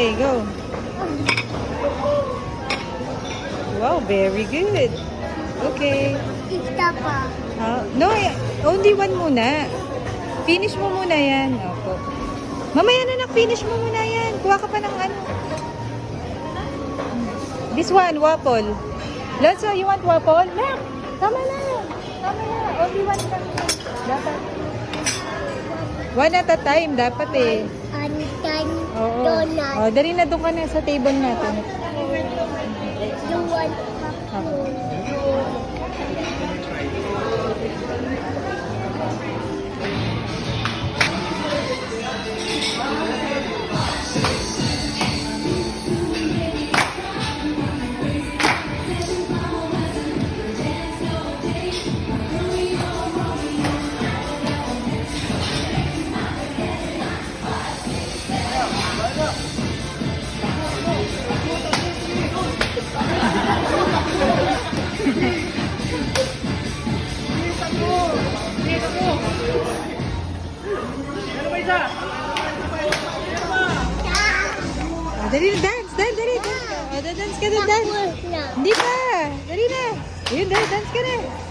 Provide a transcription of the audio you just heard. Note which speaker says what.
Speaker 1: Okay, go. Wow, very good. Okay.
Speaker 2: Isa pa.
Speaker 1: No, only one muna. Finish mo muna yan. Opo. Mamaya na finish mo muna yan. Kuha ka pa ng ano. This one, waffle. Lotso, you want waffle? Nak, tama na. Tama na. Only one lang. Dapat. One at a time, dapat eh.
Speaker 2: Antan
Speaker 1: Oo.
Speaker 2: donut.
Speaker 1: Oh, dali na doon ka na sa table natin.
Speaker 2: You want
Speaker 1: Oh, dali na, dance. Dali, dance ka. Oh, dance ka na, dance. Hindi pa. Dali na. Ayun, dance ka na.